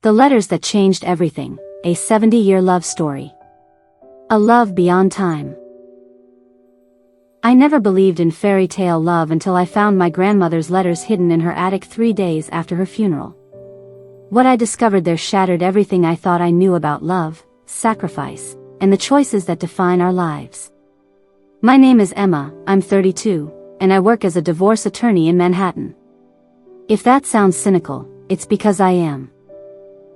The letters that changed everything, a 70-year love story. A love beyond time. I never believed in fairy tale love until I found my grandmother's letters hidden in her attic 3 days after her funeral. What I discovered there shattered everything I thought I knew about love, sacrifice, and the choices that define our lives. My name is Emma, I'm 32, and I work as a divorce attorney in Manhattan. If that sounds cynical, it's because I am.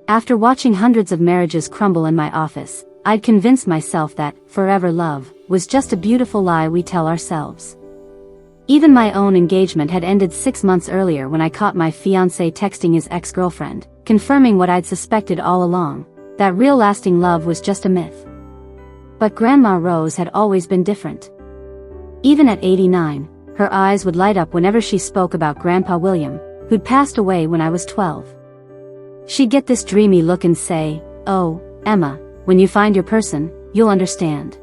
After watching hundreds of marriages crumble in my office, I'd convinced myself that forever love was just a beautiful lie we tell ourselves. Even my own engagement had ended 6 months earlier when I caught my fiancé texting his ex-girlfriend, confirming what I'd suspected all along, that real lasting love was just a myth. But Grandma Rose had always been different. Even at 89, her eyes would light up whenever she spoke about Grandpa William, who'd passed away when I was 12. She'd get this dreamy look and say, "Oh, Emma, when you find your person, you'll understand.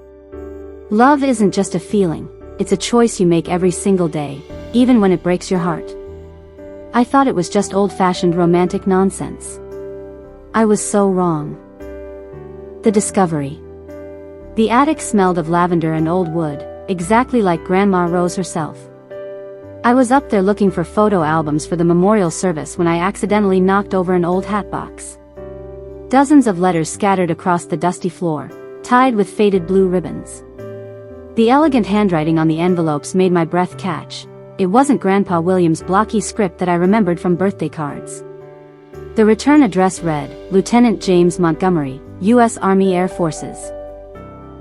Love isn't just a feeling, it's a choice you make every single day, even when it breaks your heart." I thought it was just old-fashioned romantic nonsense. I was so wrong. The discovery. The attic smelled of lavender and old wood, exactly like Grandma Rose herself. I was up there looking for photo albums for the memorial service when I accidentally knocked over an old hat box. Dozens of letters scattered across the dusty floor, tied with faded blue ribbons. The elegant handwriting on the envelopes made my breath catch. It wasn't Grandpa William's blocky script that I remembered from birthday cards. The return address read, Lieutenant James Montgomery, U.S. Army Air Forces.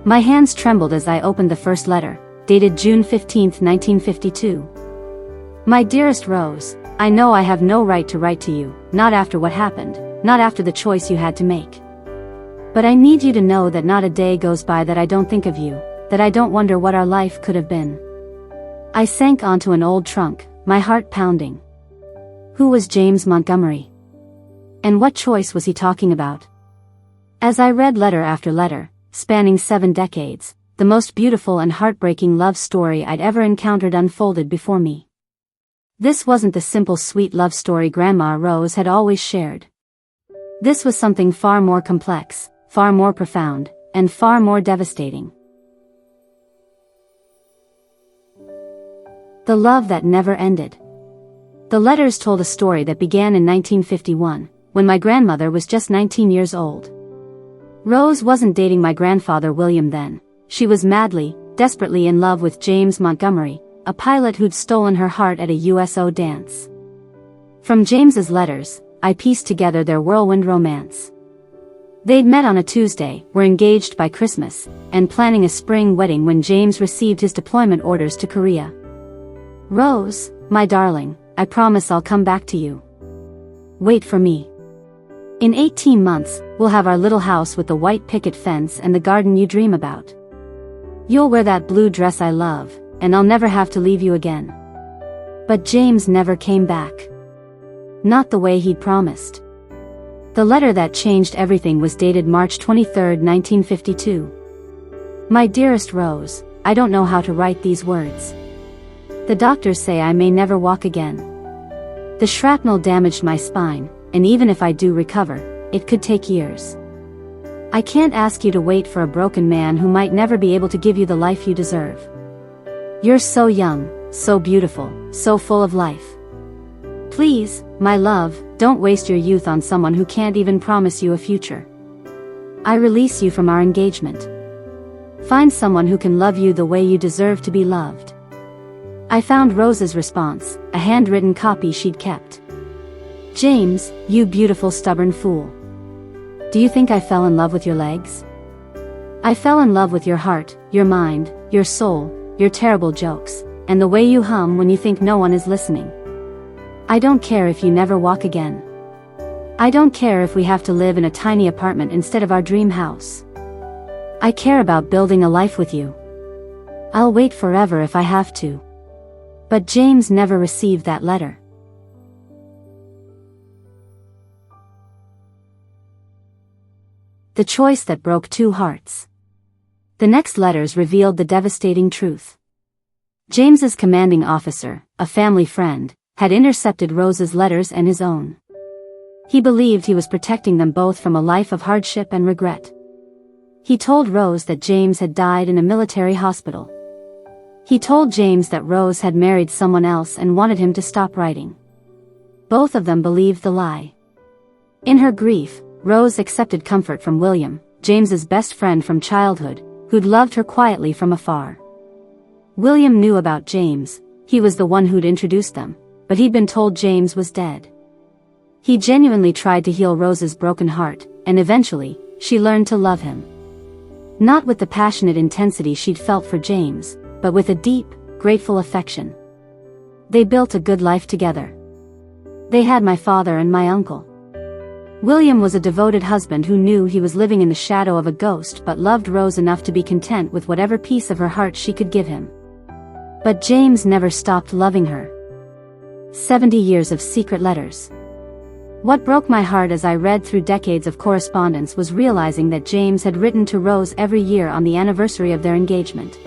My hands trembled as I opened the first letter, dated June 15, 1952. My dearest Rose, I know I have no right to write to you, not after what happened, not after the choice you had to make. But I need you to know that not a day goes by that I don't think of you, that I don't wonder what our life could have been. I sank onto an old trunk, my heart pounding. Who was James Montgomery? And what choice was he talking about? As I read letter after letter, spanning 7 decades, the most beautiful and heartbreaking love story I'd ever encountered unfolded before me. This wasn't the simple sweet love story Grandma Rose had always shared. This was something far more complex, far more profound, and far more devastating. The love that never ended. The letters told a story that began in 1951, when my grandmother was just 19 years old. Rose wasn't dating my grandfather William then. She was madly, desperately in love with James Montgomery, a pilot who'd stolen her heart at a USO dance. From James's letters, I pieced together their whirlwind romance. They'd met on a Tuesday, were engaged by Christmas, and planning a spring wedding when James received his deployment orders to Korea. Rose, my darling, I promise I'll come back to you. Wait for me. In 18 months, we'll have our little house with the white picket fence and the garden you dream about. You'll wear that blue dress I love, and I'll never have to leave you again. But James never came back. Not the way he'd promised. The letter that changed everything was dated March 23, 1952. My dearest Rose, I don't know how to write these words. The doctors say I may never walk again. The shrapnel damaged my spine, and even if I do recover, it could take years. I can't ask you to wait for a broken man who might never be able to give you the life you deserve. You're so young, so beautiful, so full of life. Please, my love, don't waste your youth on someone who can't even promise you a future. I release you from our engagement. Find someone who can love you the way you deserve to be loved. I found Rose's response, a handwritten copy she'd kept. James, you beautiful stubborn fool. Do you think I fell in love with your legs? I fell in love with your heart, your mind, your soul, your terrible jokes, and the way you hum when you think no one is listening. I don't care if you never walk again. I don't care if we have to live in a tiny apartment instead of our dream house. I care about building a life with you. I'll wait forever if I have to. But James never received that letter. The choice that broke 2 hearts. The next letters revealed the devastating truth. James's commanding officer, a family friend, had intercepted Rose's letters and his own. He believed he was protecting them both from a life of hardship and regret. He told Rose that James had died in a military hospital. He told James that Rose had married someone else and wanted him to stop writing. Both of them believed the lie. In her grief, Rose accepted comfort from William, James's best friend from childhood, who'd loved her quietly from afar. William knew about James, he was the one who'd introduced them, but he'd been told James was dead. He genuinely tried to heal Rose's broken heart, and eventually, she learned to love him. Not with the passionate intensity she'd felt for James, but with a deep, grateful affection. They built a good life together. They had my father and my uncle. William was a devoted husband who knew he was living in the shadow of a ghost but loved Rose enough to be content with whatever piece of her heart she could give him. But James never stopped loving her. 70 years of secret letters. What broke my heart as I read through decades of correspondence was realizing that James had written to Rose every year on the anniversary of their engagement.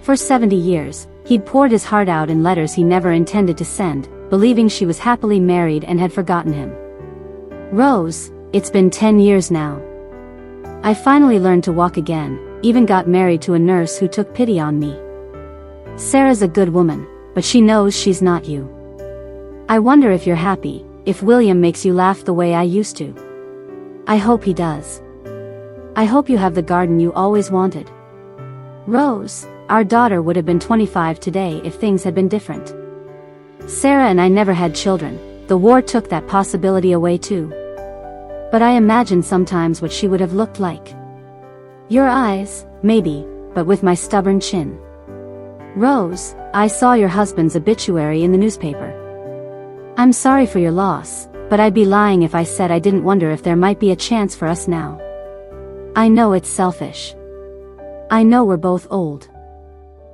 For 70 years, he'd poured his heart out in letters he never intended to send, believing she was happily married and had forgotten him. Rose, it's been 10 years now. I finally learned to walk again, even got married to a nurse who took pity on me. Sarah's a good woman, but she knows she's not you. I wonder if you're happy, if William makes you laugh the way I used to. I hope he does. I hope you have the garden you always wanted. Rose, our daughter would have been 25 today if things had been different. Sarah and I never had children, the war took that possibility away too. But I imagine sometimes what she would have looked like. Your eyes, maybe, but with my stubborn chin. Rose, I saw your husband's obituary in the newspaper. I'm sorry for your loss, but I'd be lying if I said I didn't wonder if there might be a chance for us now. I know it's selfish. I know we're both old.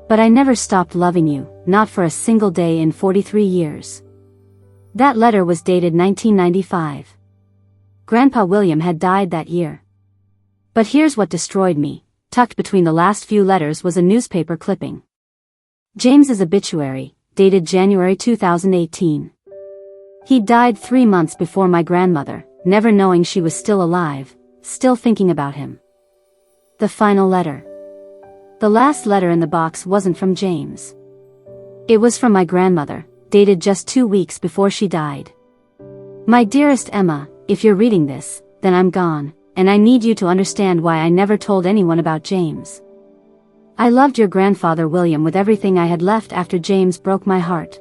But I never stopped loving you, not for a single day in 43 years. That letter was dated 1995. Grandpa William had died that year. But here's what destroyed me. Tucked between the last few letters was a newspaper clipping. James's obituary, dated January 2018. He died 3 months before my grandmother, never knowing she was still alive, still thinking about him. The final letter. The last letter in the box wasn't from James. It was from my grandmother, dated just 2 weeks before she died. My dearest Emma, if you're reading this, then I'm gone, and I need you to understand why I never told anyone about James. I loved your grandfather William with everything I had left after James broke my heart.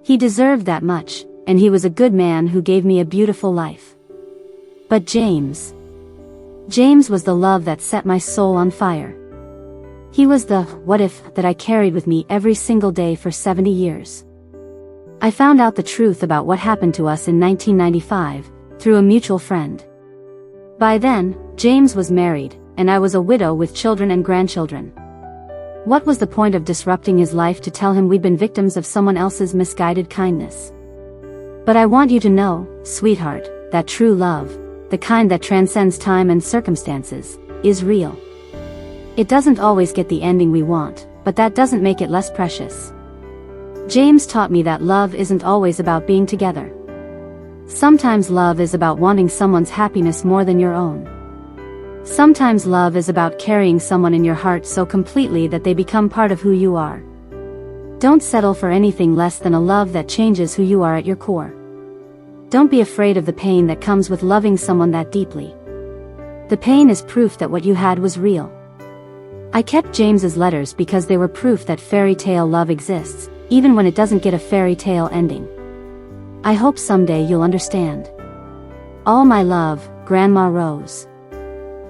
He deserved that much, and he was a good man who gave me a beautiful life. But James was the love that set my soul on fire. He was the what if that I carried with me every single day for 70 years. I found out the truth about what happened to us in 1995, through a mutual friend. By then, James was married, and I was a widow with children and grandchildren. What was the point of disrupting his life to tell him we'd been victims of someone else's misguided kindness? But I want you to know, sweetheart, that true love, the kind that transcends time and circumstances, is real. It doesn't always get the ending we want, but that doesn't make it less precious. James taught me that love isn't always about being together. Sometimes love is about wanting someone's happiness more than your own. Sometimes love is about carrying someone in your heart so completely that they become part of who you are. Don't settle for anything less than a love that changes who you are at your core. Don't be afraid of the pain that comes with loving someone that deeply. The pain is proof that what you had was real. I kept James's letters because they were proof that fairy tale love exists, even when it doesn't get a fairy tale ending. I hope someday you'll understand. All my love, Grandma Rose.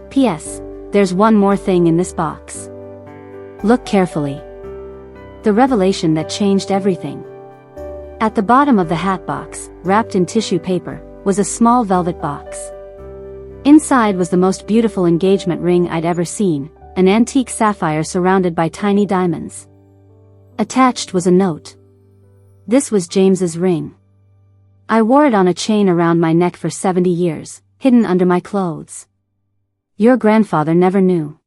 P.S. There's one more thing in this box. Look carefully. The revelation that changed everything. At the bottom of the hat box, wrapped in tissue paper, was a small velvet box. Inside was the most beautiful engagement ring I'd ever seen, an antique sapphire surrounded by tiny diamonds. Attached was a note. This was James's ring. I wore it on a chain around my neck for 70 years, hidden under my clothes. Your grandfather never knew.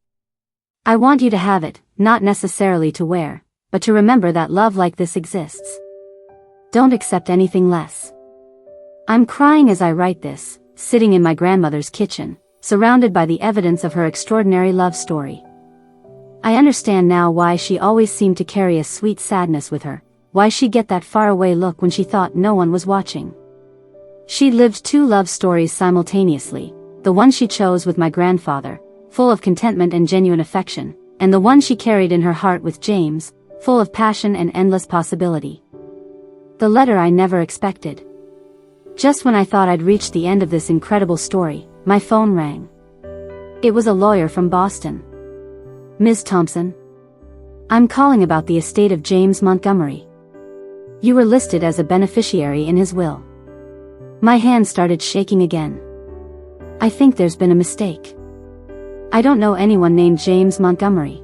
I want you to have it, not necessarily to wear, but to remember that love like this exists. Don't accept anything less. I'm crying as I write this, sitting in my grandmother's kitchen, surrounded by the evidence of her extraordinary love story. I understand now why she always seemed to carry a sweet sadness with her, why she'd get that faraway look when she thought no one was watching. She lived two love stories simultaneously, the one she chose with my grandfather, full of contentment and genuine affection, and the one she carried in her heart with James, full of passion and endless possibility. The letter I never expected. Just when I thought I'd reached the end of this incredible story, my phone rang. It was a lawyer from Boston. "Ms. Thompson, I'm calling about the estate of James Montgomery. You were listed as a beneficiary in his will." My hand started shaking again. "I think there's been a mistake. I don't know anyone named James Montgomery."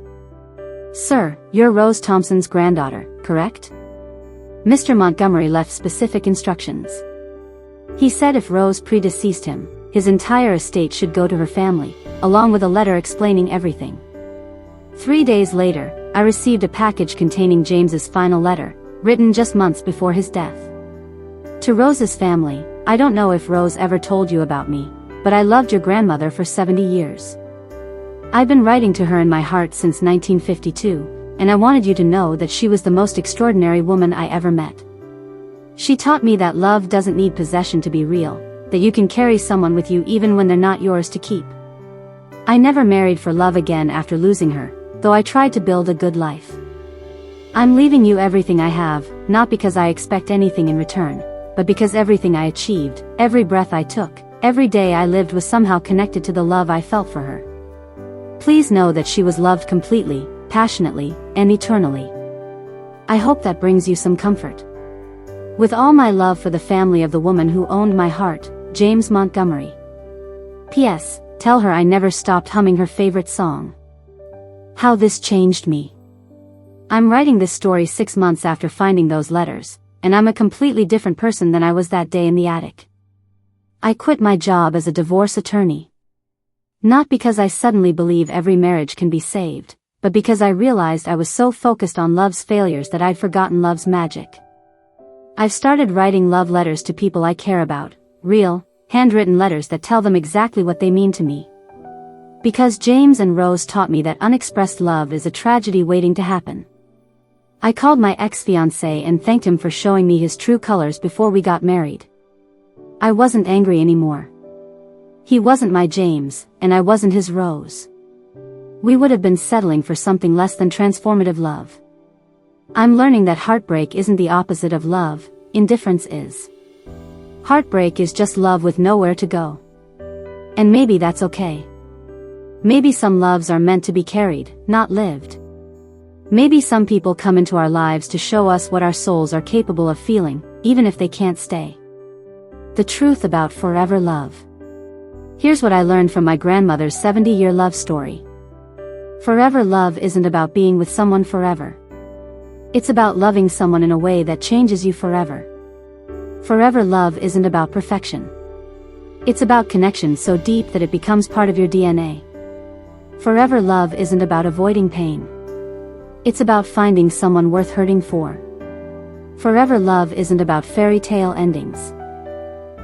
"Sir, you're Rose Thompson's granddaughter, correct?" Mr. Montgomery left specific instructions. He said if Rose predeceased him, his entire estate should go to her family, along with a letter explaining everything. 3 days later, I received a package containing James's final letter, written just months before his death. To Rose's family, "I don't know if Rose ever told you about me, but I loved your grandmother for 70 years. I've been writing to her in my heart since 1952, and I wanted you to know that she was the most extraordinary woman I ever met. She taught me that love doesn't need possession to be real, that you can carry someone with you even when they're not yours to keep. I never married for love again after losing her, though I tried to build a good life. I'm leaving you everything I have, not because I expect anything in return, but because everything I achieved, every breath I took, every day I lived was somehow connected to the love I felt for her. Please know that she was loved completely, passionately, and eternally. I hope that brings you some comfort. With all my love for the family of the woman who owned my heart, James Montgomery. P.S. Tell her I never stopped humming her favorite song. How this changed me. I'm writing this story 6 months after finding those letters, and I'm a completely different person than I was that day in the attic. I quit my job as a divorce attorney. Not because I suddenly believe every marriage can be saved, but because I realized I was so focused on love's failures that I'd forgotten love's magic. I've started writing love letters to people I care about, real, handwritten letters that tell them exactly what they mean to me. Because James and Rose taught me that unexpressed love is a tragedy waiting to happen. I called my ex-fiancé and thanked him for showing me his true colors before we got married. I wasn't angry anymore. He wasn't my James, and I wasn't his Rose. We would have been settling for something less than transformative love. I'm learning that heartbreak isn't the opposite of love, indifference is. Heartbreak is just love with nowhere to go. And maybe that's okay. Maybe some loves are meant to be carried, not lived. Maybe some people come into our lives to show us what our souls are capable of feeling, even if they can't stay. The truth about forever love. Here's what I learned from my grandmother's 70-year love story. Forever love isn't about being with someone forever. It's about loving someone in a way that changes you forever. Forever love isn't about perfection. It's about connection so deep that it becomes part of your DNA. Forever love isn't about avoiding pain. It's about finding someone worth hurting for. Forever love isn't about fairy tale endings.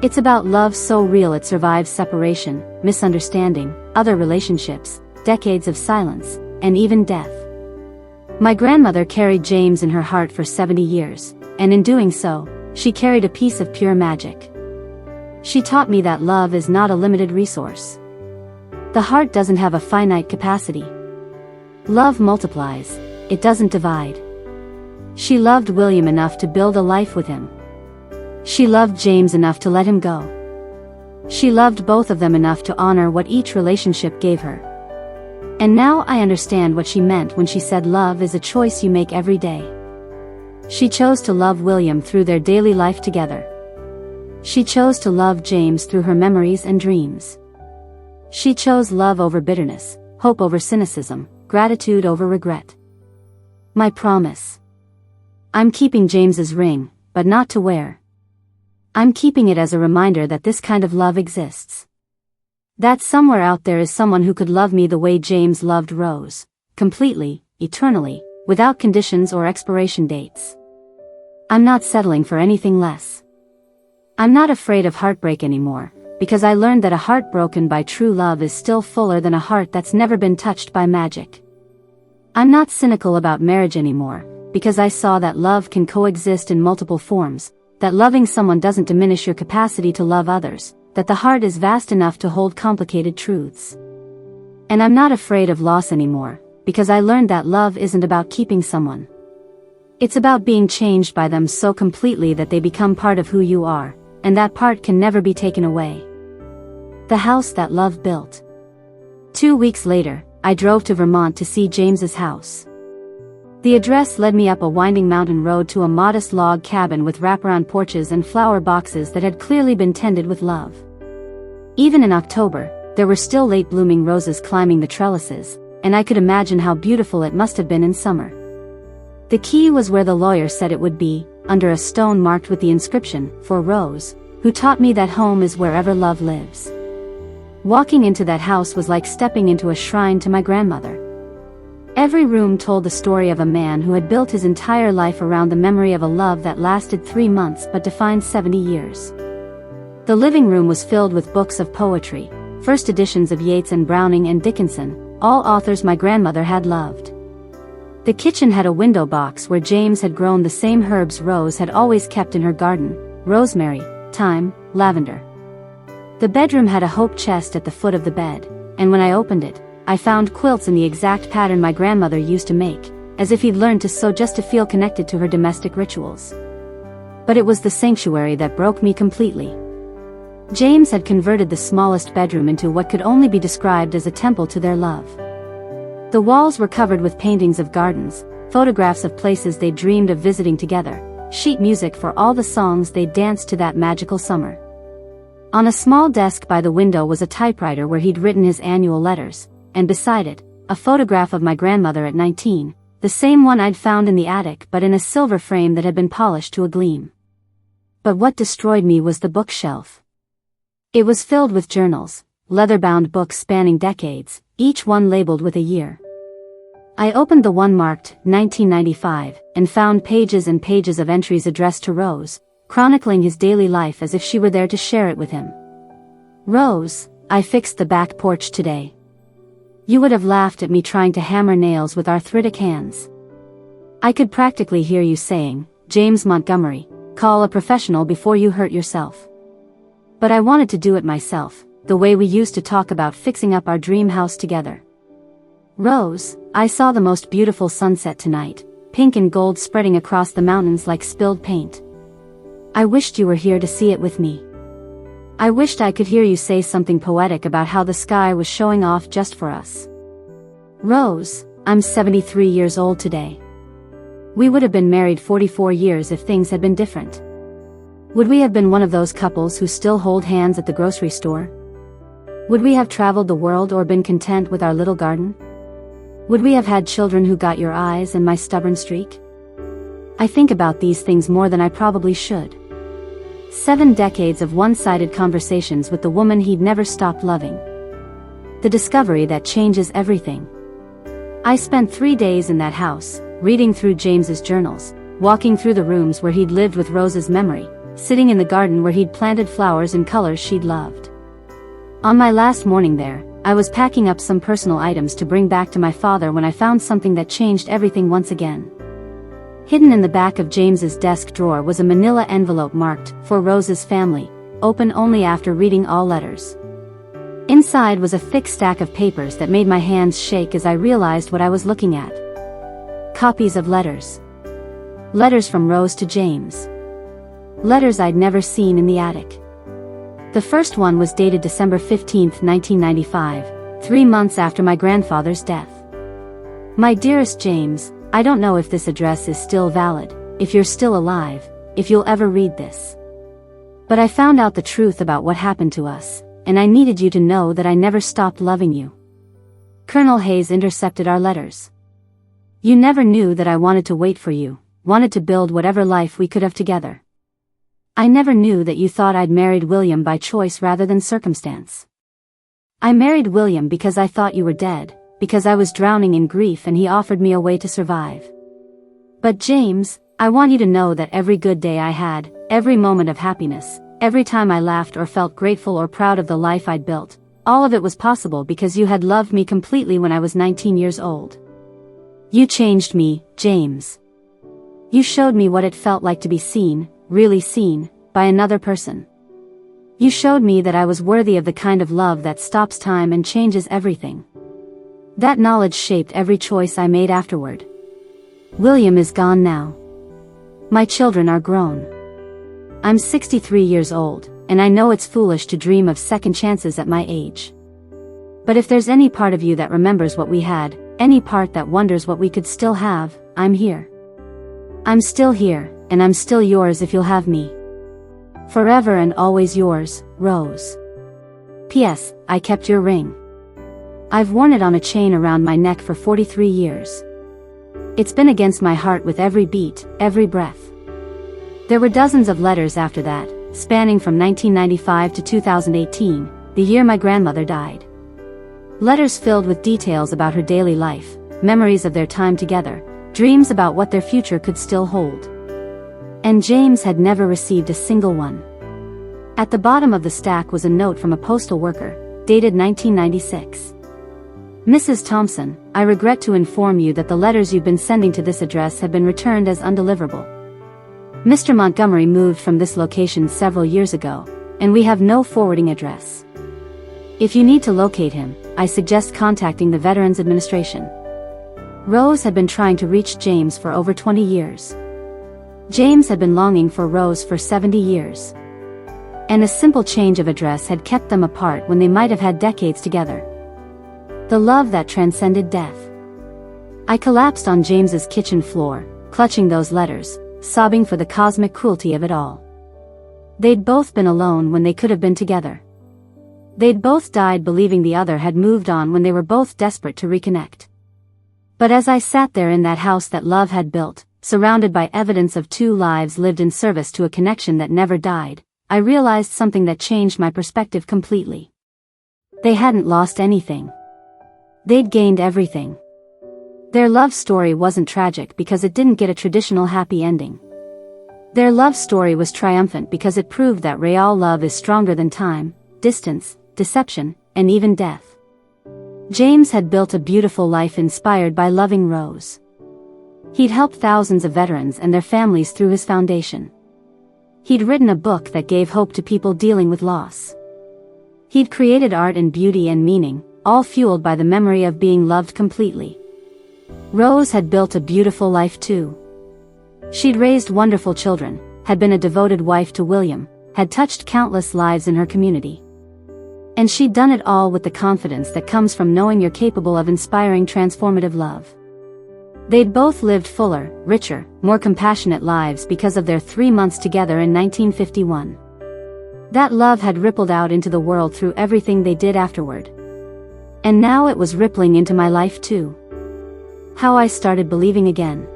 It's about love so real it survives separation, misunderstanding, other relationships, decades of silence, and even death. My grandmother carried James in her heart for 70 years, and in doing so, she carried a piece of pure magic. She taught me that love is not a limited resource. The heart doesn't have a finite capacity. Love multiplies, it doesn't divide. She loved William enough to build a life with him. She loved James enough to let him go. She loved both of them enough to honor what each relationship gave her. And now I understand what she meant when she said love is a choice you make every day. She chose to love William through their daily life together. She chose to love James through her memories and dreams. She chose love over bitterness, hope over cynicism, gratitude over regret. My promise. I'm keeping James's ring, but not to wear. I'm keeping it as a reminder that this kind of love exists. That somewhere out there is someone who could love me the way James loved Rose, completely, eternally, without conditions or expiration dates. I'm not settling for anything less. I'm not afraid of heartbreak anymore, because I learned that a heart broken by true love is still fuller than a heart that's never been touched by magic. I'm not cynical about marriage anymore, because I saw that love can coexist in multiple forms, that loving someone doesn't diminish your capacity to love others, that the heart is vast enough to hold complicated truths. And I'm not afraid of loss anymore, because I learned that love isn't about keeping someone. It's about being changed by them so completely that they become part of who you are, and that part can never be taken away. The house that love built. 2 weeks later, I drove to Vermont to see James's house. The address led me up a winding mountain road to a modest log cabin with wraparound porches and flower boxes that had clearly been tended with love. Even in October, there were still late-blooming roses climbing the trellises, and I could imagine how beautiful it must have been in summer. The key was where the lawyer said it would be, under a stone marked with the inscription, "For Rose, who taught me that home is wherever love lives." Walking into that house was like stepping into a shrine to my grandmother. Every room told the story of a man who had built his entire life around the memory of a love that lasted 3 months but defined 70 years. The living room was filled with books of poetry, first editions of Yeats and Browning and Dickinson, all authors my grandmother had loved. The kitchen had a window box where James had grown the same herbs Rose had always kept in her garden: rosemary, thyme, lavender. The bedroom had a hope chest at the foot of the bed, and when I opened it, I found quilts in the exact pattern my grandmother used to make, as if he'd learned to sew just to feel connected to her domestic rituals. But it was the sanctuary that broke me completely. James had converted the smallest bedroom into what could only be described as a temple to their love. The walls were covered with paintings of gardens, photographs of places they dreamed of visiting together, sheet music for all the songs they danced to that magical summer. On a small desk by the window was a typewriter where he'd written his annual letters, and beside it, a photograph of my grandmother at 19, the same one I'd found in the attic but in a silver frame that had been polished to a gleam. But what destroyed me was the bookshelf. It was filled with journals, leather-bound books spanning decades, each one labeled with a year. I opened the one marked 1995, and found pages and pages of entries addressed to Rose, chronicling his daily life as if she were there to share it with him. "Rose, I fixed the back porch today. You would have laughed at me trying to hammer nails with arthritic hands. I could practically hear you saying, 'James Montgomery, call a professional before you hurt yourself.' But I wanted to do it myself, the way we used to talk about fixing up our dream house together. Rose, I saw the most beautiful sunset tonight, pink and gold spreading across the mountains like spilled paint. I wished you were here to see it with me. I wished I could hear you say something poetic about how the sky was showing off just for us. Rose, I'm 73 years old today. We would have been married 44 years if things had been different. Would we have been one of those couples who still hold hands at the grocery store? Would we have traveled the world or been content with our little garden? Would we have had children who got your eyes and my stubborn streak? I think about these things more than I probably should. 7 decades of one-sided conversations with the woman he'd never stopped loving. The discovery that changes everything. I spent 3 days in that house, reading through James's journals, walking through the rooms where he'd lived with Rose's memory, sitting in the garden where he'd planted flowers in colors she'd loved. On my last morning there, I was packing up some personal items to bring back to my father when I found something that changed everything once again. Hidden in the back of James's desk drawer was a manila envelope marked, "For Rose's family," open only after reading all letters. Inside was a thick stack of papers that made my hands shake as I realized what I was looking at. Copies of letters. Letters from Rose to James. Letters I'd never seen in the attic. The first one was dated December 15, 1995, 3 months after my grandfather's death. My dearest James, I don't know if this address is still valid, if you're still alive, if you'll ever read this. But I found out the truth about what happened to us, and I needed you to know that I never stopped loving you. Colonel Hayes intercepted our letters. You never knew that I wanted to wait for you, wanted to build whatever life we could have together. I never knew that you thought I'd married William by choice rather than circumstance. I married William because I thought you were dead, because I was drowning in grief and he offered me a way to survive. But James, I want you to know that every good day I had, every moment of happiness, Every time I laughed or felt grateful or proud of the life I'd built, all of it was possible because you had loved me completely when I was 19 years old. You changed me, James. You showed me what it felt like to be seen, really seen, by another person. You showed me that I was worthy of the kind of love that stops time and changes everything. That knowledge shaped every choice I made afterward. William is gone now. My children are grown. I'm 63 years old, and I know it's foolish to dream of second chances at my age. But if there's any part of you that remembers what we had, any part that wonders what we could still have, I'm here. I'm still here, and I'm still yours if you'll have me. Forever and always yours, Rose. P.S. I kept your ring. I've worn it on a chain around my neck for 43 years. It's been against my heart with every beat, every breath. There were dozens of letters after that, spanning from 1995 to 2018, the year my grandmother died. Letters filled with details about her daily life, memories of their time together, dreams about what their future could still hold. And James had never received a single one. At the bottom of the stack was a note from a postal worker, dated 1996. Mrs. Thompson, I regret to inform you that the letters you've been sending to this address have been returned as undeliverable. Mr. Montgomery moved from this location several years ago, and we have no forwarding address. If you need to locate him, I suggest contacting the Veterans Administration. Rose had been trying to reach James for over 20 years. James had been longing for Rose for 70 years. And a simple change of address had kept them apart when they might have had decades together. The love that transcended death. I collapsed on James's kitchen floor, clutching those letters, sobbing for the cosmic cruelty of it all. They'd both been alone when they could have been together. They'd both died believing the other had moved on when they were both desperate to reconnect. But as I sat there in that house that love had built, surrounded by evidence of two lives lived in service to a connection that never died, I realized something that changed my perspective completely. They hadn't lost anything. They'd gained everything. Their love story wasn't tragic because it didn't get a traditional happy ending. Their love story was triumphant because it proved that real love is stronger than time, distance, deception, and even death. James had built a beautiful life inspired by loving Rose. He'd helped thousands of veterans and their families through his foundation. He'd written a book that gave hope to people dealing with loss. He'd created art and beauty and meaning, all fueled by the memory of being loved completely. Rose had built a beautiful life too. She'd raised wonderful children, had been a devoted wife to William, had touched countless lives in her community. And she'd done it all with the confidence that comes from knowing you're capable of inspiring transformative love. They'd both lived fuller, richer, more compassionate lives because of their 3 months together in 1951. That love had rippled out into the world through everything they did afterward. And now it was rippling into my life too. How I started believing again.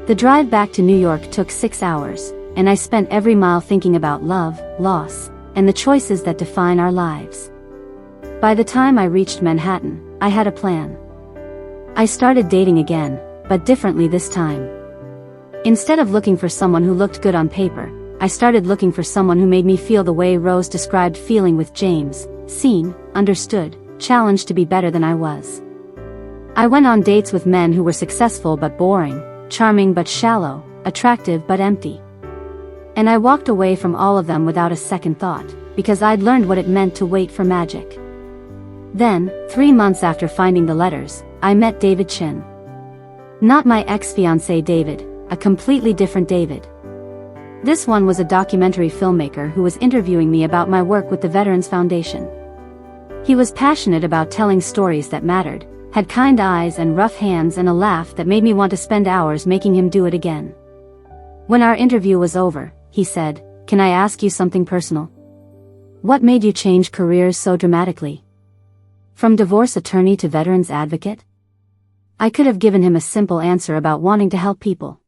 The drive back to New York took 6 hours, and I spent every mile thinking about love, loss, and the choices that define our lives. By the time I reached Manhattan, I had a plan. I started dating again, but differently this time. Instead of looking for someone who looked good on paper, I started looking for someone who made me feel the way Rose described feeling with James, seen, understood, challenged to be better than I was. I went on dates with men who were successful but boring, charming but shallow, attractive but empty. And I walked away from all of them without a second thought, because I'd learned what it meant to wait for magic. Then, 3 months after finding the letters, I met David Chin. Not my ex-fiancé David, a completely different David. This one was a documentary filmmaker who was interviewing me about my work with the Veterans Foundation. He was passionate about telling stories that mattered, had kind eyes and rough hands and a laugh that made me want to spend hours making him do it again. When our interview was over, he said, "Can I ask you something personal? What made you change careers so dramatically? From divorce attorney to veterans advocate?" I could have given him a simple answer about wanting to help people.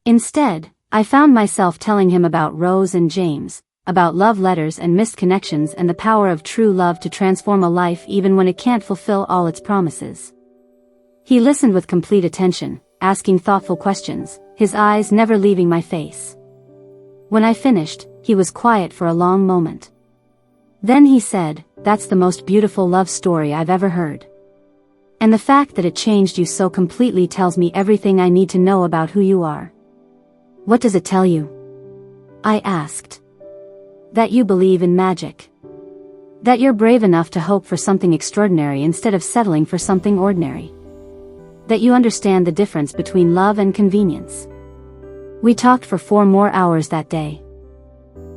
Instead, I found myself telling him about Rose and James, about love letters and missed connections and the power of true love to transform a life even when it can't fulfill all its promises. He listened with complete attention, asking thoughtful questions, his eyes never leaving my face. When I finished, He was quiet for a long moment. Then he said, "That's the most beautiful love story I've ever heard. And the fact that it changed you so completely tells me everything I need to know about who you are." "What does it tell you?" I asked. "That you believe in magic. That you're brave enough to hope for something extraordinary instead of settling for something ordinary. That you understand the difference between love and convenience." We talked for 4 more hours that day.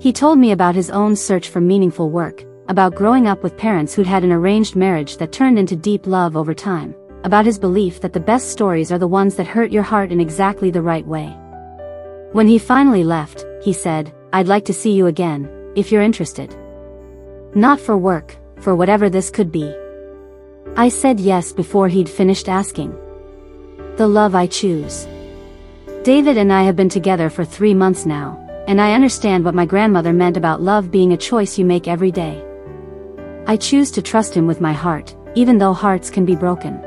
He told me about his own search for meaningful work, about growing up with parents who'd had an arranged marriage that turned into deep love over time, about his belief that the best stories are the ones that hurt your heart in exactly the right way. When he finally left, he said, "I'd like to see you again, if you're interested. Not for work, for whatever this could be." I said yes before he'd finished asking. The love I choose. David and I have been together for 3 months now, and I understand what my grandmother meant about love being a choice you make every day. I choose to trust him with my heart, even though hearts can be broken.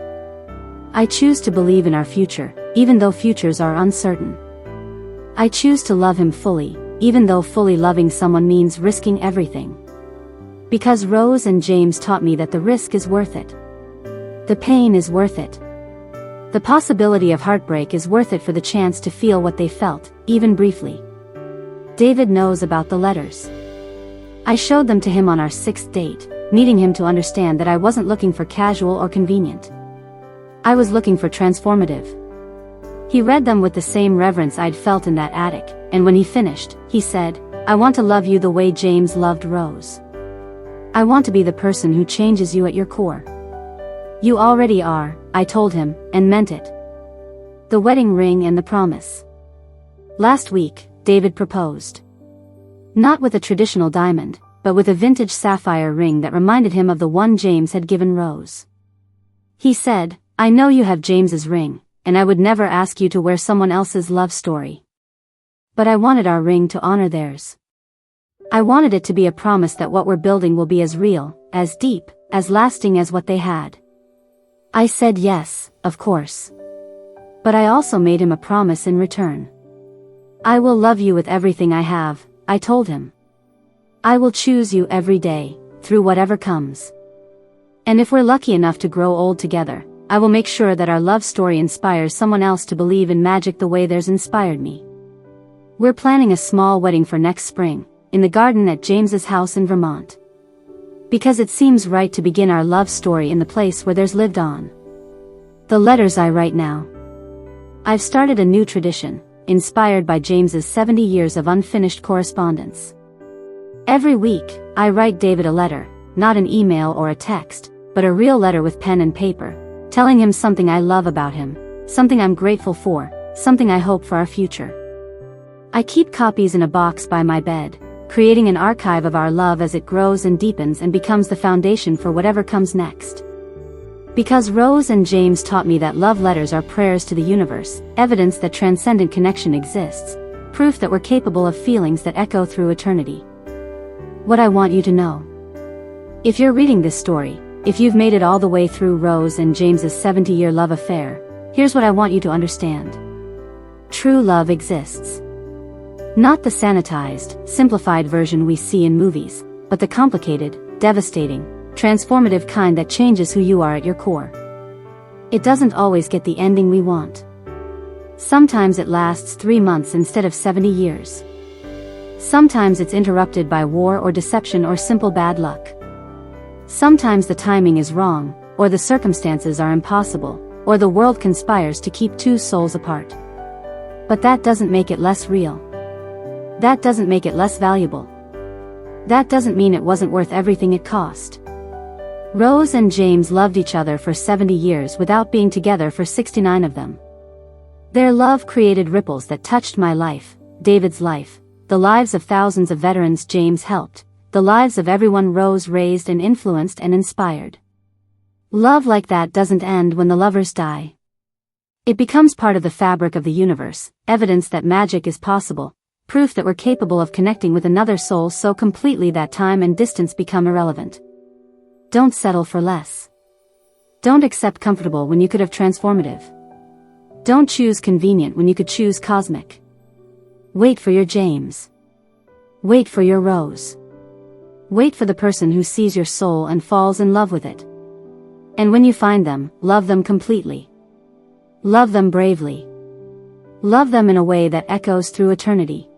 I choose to believe in our future, even though futures are uncertain. I choose to love him fully, even though fully loving someone means risking everything. Because Rose and James taught me that the risk is worth it. The pain is worth it. The possibility of heartbreak is worth it for the chance to feel what they felt, even briefly. David knows about the letters. I showed them to him on our 6th date, needing him to understand that I wasn't looking for casual or convenient. I was looking for transformative. He read them with the same reverence I'd felt in that attic, and when he finished, he said, "I want to love you the way James loved Rose. I want to be the person who changes you at your core." "You already are," I told him, and meant it. The wedding ring and the promise. Last week, David proposed. Not with a traditional diamond, but with a vintage sapphire ring that reminded him of the one James had given Rose. He said, "I know you have James's ring, and I would never ask you to wear someone else's love story. But I wanted our ring to honor theirs. I wanted it to be a promise that what we're building will be as real, as deep, as lasting as what they had." I said yes, of course. But I also made him a promise in return. "I will love you with everything I have," I told him. "I will choose you every day, through whatever comes. And if we're lucky enough to grow old together, I will make sure that our love story inspires someone else to believe in magic the way theirs inspired me." We're planning a small wedding for next spring, in the garden at James's house in Vermont. Because it seems right to begin our love story in the place where theirs lived on. The letters I write now. I've started a new tradition, inspired by James's 70 years of unfinished correspondence. Every week, I write David a letter, not an email or a text, but a real letter with pen and paper, telling him something I love about him, something I'm grateful for, something I hope for our future. I keep copies in a box by my bed, creating an archive of our love as it grows and deepens and becomes the foundation for whatever comes next. Because Rose and James taught me that love letters are prayers to the universe, evidence that transcendent connection exists, proof that we're capable of feelings that echo through eternity. What I want you to know. If you're reading this story, if you've made it all the way through Rose and James's 70-year love affair, here's what I want you to understand. True love exists. Not the sanitized, simplified version we see in movies, but the complicated, devastating, transformative kind that changes who you are at your core. It doesn't always get the ending we want. Sometimes it lasts 3 months instead of 70 years. Sometimes it's interrupted by war or deception or simple bad luck. Sometimes the timing is wrong, or the circumstances are impossible, or the world conspires to keep 2 souls apart. But that doesn't make it less real. That doesn't make it less valuable. That doesn't mean it wasn't worth everything it cost. Rose and James loved each other for 70 years without being together for 69 of them. Their love created ripples that touched my life, David's life, the lives of thousands of veterans James helped, the lives of everyone Rose raised and influenced and inspired. Love like that doesn't end when the lovers die. It becomes part of the fabric of the universe, evidence that magic is possible, proof that we're capable of connecting with another soul so completely that time and distance become irrelevant. Don't settle for less. Don't accept comfortable when you could have transformative. Don't choose convenient when you could choose cosmic. Wait for your James. Wait for your rose. Wait for the person who sees your soul and falls in love with it. And when you find them, love them completely. Love them bravely. Love them in a way that echoes through eternity.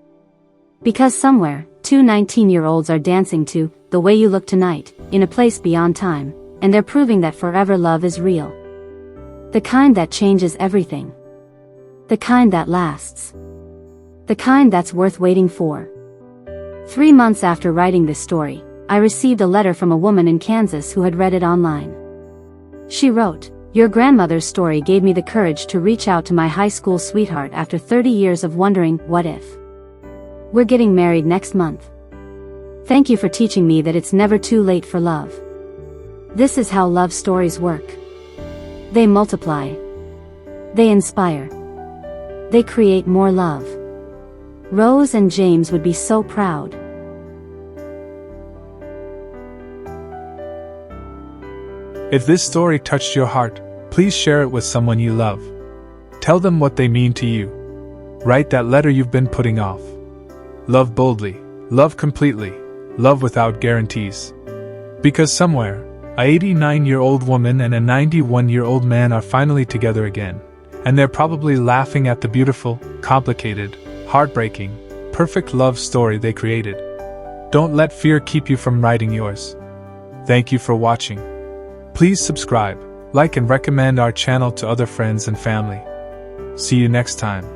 Because somewhere, two 19-year-olds are dancing to The Way You Look Tonight, in a place beyond time, and they're proving that forever love is real. The kind that changes everything. The kind that lasts. The kind that's worth waiting for. 3 months after writing this story, I received a letter from a woman in Kansas who had read it online. She wrote, "Your grandmother's story gave me the courage to reach out to my high school sweetheart after 30 years of wondering, what if? We're getting married next month. Thank you for teaching me that it's never too late for love." This is how love stories work. They multiply. They inspire. They create more love. Rose and James would be so proud. If this story touched your heart, please share it with someone you love. Tell them what they mean to you. Write that letter you've been putting off. Love boldly, love completely, love without guarantees. Because somewhere, a 89-year-old woman and a 91-year-old man are finally together again, and they're probably laughing at the beautiful, complicated, heartbreaking, perfect love story they created. Don't let fear keep you from writing yours. Thank you for watching. Please subscribe, like and recommend our channel to other friends and family. See you next time.